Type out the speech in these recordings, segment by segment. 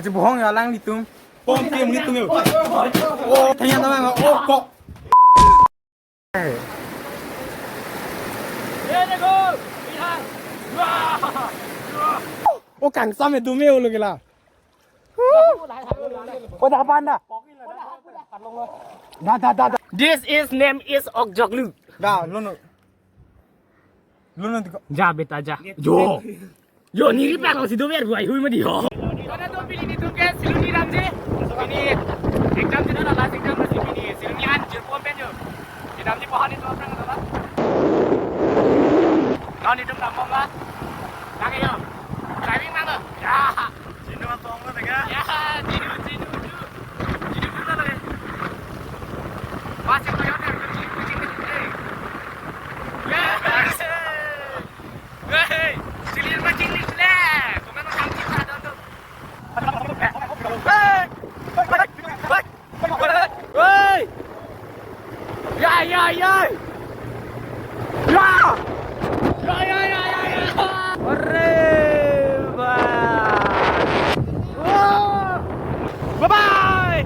Kecil bohong ya lang litung. Bohong tim litung ya. Oh, ternyata memang oh kok. Oh, kang sam itu meo lagi lah. Oh, dah apa anda? Dah. This is name is Okjoglu. Dah, lu nanti kok. Ja beta ja. Yo ni ripa kau sido mer buai hui madi ho. Mana tu pilih ni tu ke siluni ramje. Ini exam tu dah last exam masih ini siluni an jirpom pen jo. Di dalam ni pohon itu apa nggak tahu. Kau ni tu nama apa? Lagi yo. Driving mana? Ya. Sini apa tong mana ya? Ya, sini tu mana lagi? Masih kau yang ni kucing. Ya. Hey, cilian mancing ni lah. Kau memang cantik pada tu. Hey! Ya. Arre! Bye-bye!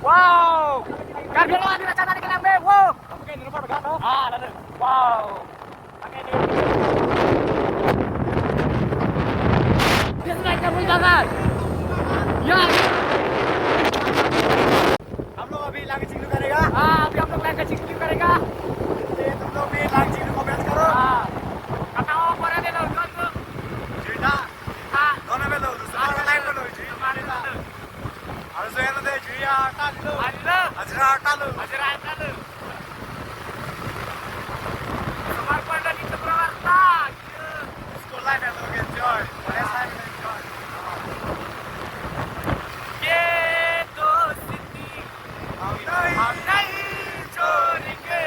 Wow! Karga lo ada rencana di Kelambe. Wow! Oke, di rumah pegang. Ada. Wow. Oke, di. Dia sedang kabur jangan. Ya. हम लोग अभी लाके चिंगू करेगा। अभी हम लोग लाके चिंगू करेगा। तुम लोग भी लाके चिंगू को बेच करो। Kata orang pada dia dah tu. Cerita. Kau nak belo? Sekarang live belo. Cerita mana tu? Harus yang ada cerita kan tu. Ada. Ajar kan tu. Semar pada di Purwakarta. School life yang look enjoy. College life enjoy. ये तो city हम नहीं छोड़ेंगे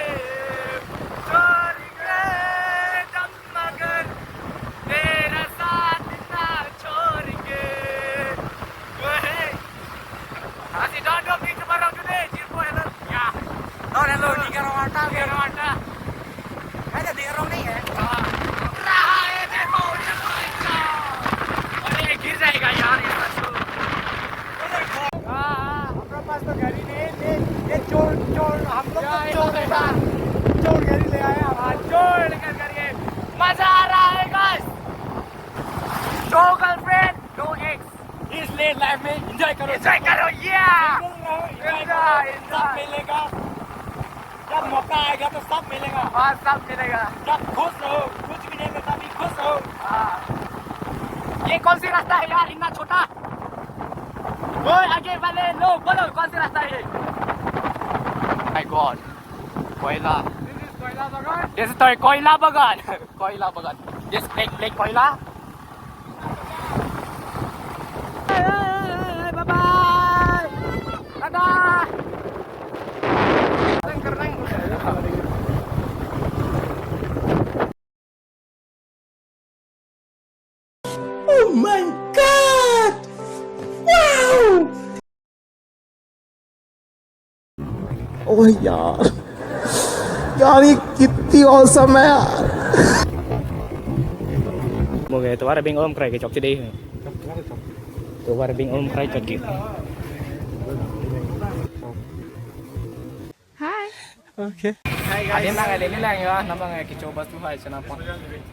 दम मगर तेरा साथ ना छोड़ेंगे Masih dodok di Semarang today Jirpo hello ya hello di Karawata. Ada di Karawang ni ya? अरे गिर जाएगा यार ये तो हमारे पास तो गाड़ी नहीं है। ये चोर हम लोग तो चोर है। चोर गाड़ी ले आए हम। जोड़ लेकर करिए मजा आ रहा है guys no girlfriend no ex इस लेट लाइफ में एंजॉय करो। या सब मिलेगा। जब मौका आएगा तो सब मिलेगा। हाँ सब मिलेगा जब खुश रहो, कुछ भी नहीं मिलता भी खुश रहो। ये कौन सी रास्ता है यार इतना छोटा ओए आगे वाले लोग बोलो कौन सी रास्ता है ये माय गॉड कोयला this is कोयला बगान this lake कोयला bye bye dadah keren Oh my God! Wow! Oh यार ये कितनी औसम है यार। mọi người tôi đang ôm cái chọc đi tôi đang ôm cái chọc kìa Okay. ada yang lagi lele lagi ya nama nggak coba tuh hai sana pun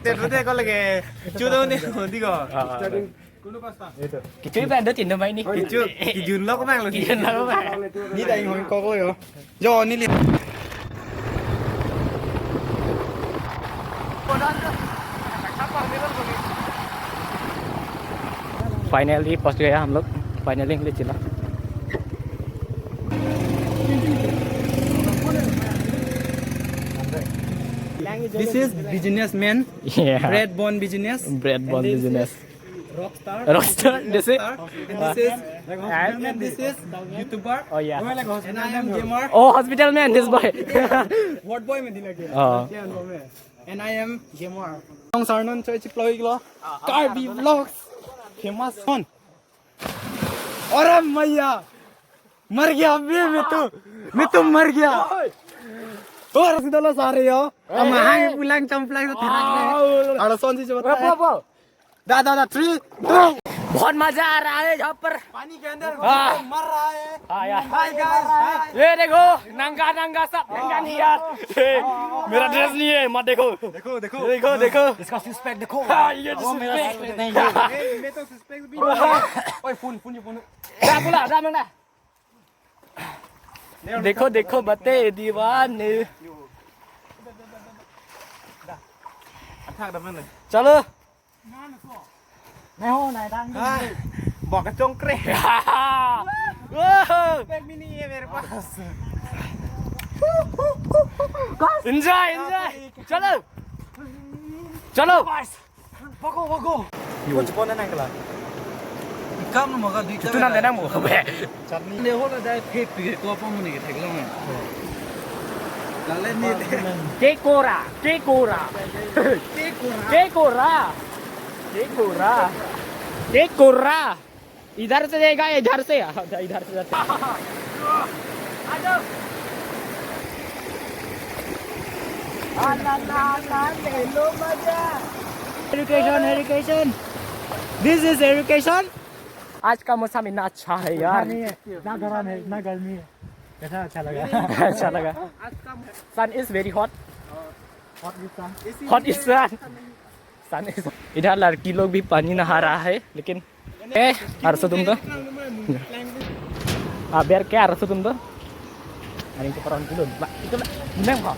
Terus kau lagi cudo ni di kau. kita ini ada tindak main ini Kijun lo kau mang lo. Kijun lo kau mang. Ni dah ingin kau yo. Jo ni lihat. Finally पहुंच गए हम लोग finally ले चला This is businessman. yeah Bread born business. business Rockstar. this is And this is YouTuber. oh yeah And I am gamer. oh hospital man this boy What boy में दिला के? oh And I am gamer. Long sarnon choy chiploy kilo. Carby vlogs. Famous one. अरे मैया मर गया अभी मैं तो मर गया और सीधा लो सारे यो अब हांग पुलांग चंपलांग तो थेराक ले आलो सोन जी चबता है दादा 3 2 बहुत मजा आ रहा है यहाँ पर। पानी के अंदर हाँ। मर रहा है। हाँ यार, हाय गाइस, ये देखो नंगा नंगा सब नंगा नहीं यार। मेरा ड्रेस नहीं है, मत देखो देखो देखो देखो देखो। इसका सिस्पेक्ट देखो। हाँ, ये disrespect। नहीं मैं तो सिस्पेक्ट भी नहीं। ओए phone dah pula dah mana देखो देखो बते दीवाने। अच्छा डबल है। चलो मैं हो ना डांगบอกกระจงเกรด सिस्पेक्ट भी नहीं है मेरे पास। एंजॉय एंजॉय चलो चलो Bago bago. Kau cepat nak kelar. Kamu mau kau itu nanti nang mau be Dia hola dah pek pek kau apa mau ni kita kelar ni. Lalu ni के कोरा के कोरा के कोरा के कोरा के कोरा इधर से देगा इधर से इधर से जाता education education this is education. आज का मौसम इतना अच्छा है यार, ना गरम है ना गर्मी है। कैसा अच्छा लगा? अच्छा लगा। Sun is very hot hot is sun is. इधर लड़की लोग भी पानी नहा रहा है लेकिन harus tuh tuh biar kayak harus tuh tuh ada yang keperon dulu itu bener kok।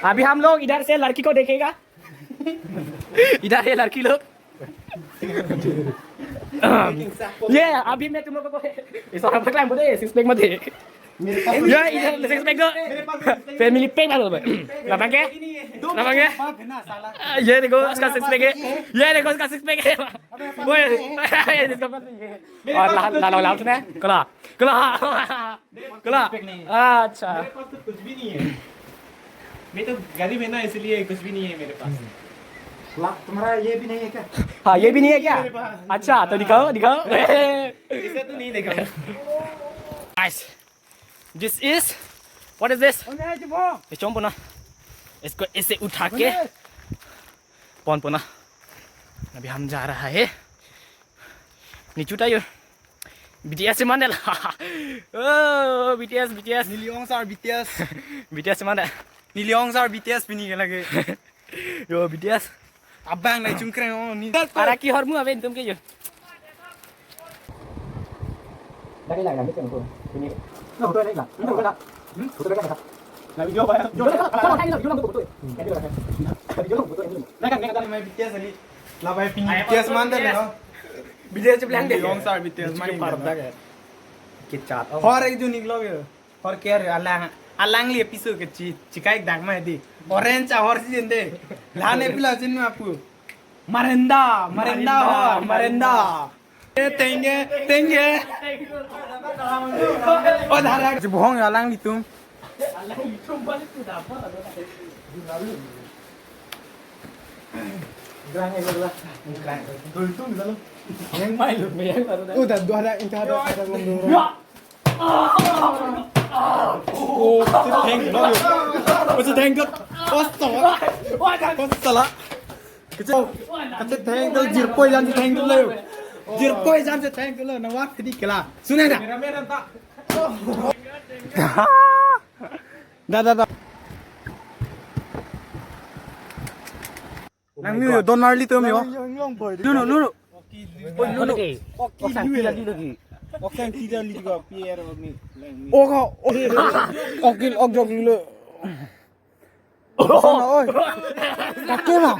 अभी हम लोग इधर से लड़की को देखेगा इधर है लड़की लोग ये अभी मैं तुम लोगों को इस orang berklaim boleh six pack mati ya इधर six pack दो family pack मारो भाई ना पाके ये देखो इसका six pack है ये देखो इसका six pack है वो और ला ला सुना कला कला कला अच्छा कुछ भी नहीं है। मैं तो गाड़ी में ना इसलिए कुछ भी नहीं है मेरे पास। तुम्हारा ये भी नहीं है क्या? हाँ ये भी नहीं है क्या? अच्छा तो दिखाओ दिखाओ इसे तो नहीं देखा। Guys, this is what is this? ये चोम पुना इसको ऐसे उठा के पौन पुना अभी हम जा रहा है नीचे उठाइयो BTS से माने ला ओ BTS BTS Niliong sar BTS. BTS से माने Niliong sar BTS भी नहीं लगे। yo BTS Abang naik cungkring oh ni. para ki hormu aben tum ke yo dari lang gamit ko ini no betul ini lah ini betul lah betul kan na video ba yo kalau kayo yo lang betul kayo lang video lang betul ini Nak kan मैं BTS ali. Labai pin BTS mandar lo. BTS से plan दे Niliong sar BTS माने mani. के चाट और एक जो निकलो ये और क्या रे अलांग लिए पिसो के चिका एक दाग में दी ऑरेंज और सीजन दे लाने पिला जिन में आपको मरेंदा मरेंदा और मरेंदा ये तेंगे तेंगे ओ धारा जो भोंग अलांग ली तुम yang main lu udah dua ada itu ada oh tank lo yo tank ko salah kecil tank tuh jirpoi jangan tank dulu jirpoi jangan tank dulu nawat kedi kela sudah dah dah nang ni don marli tuh yo lu Oke, tidak lihat juga Pierre ini. Oh, oke lu. Sana, oi. Pakai mah.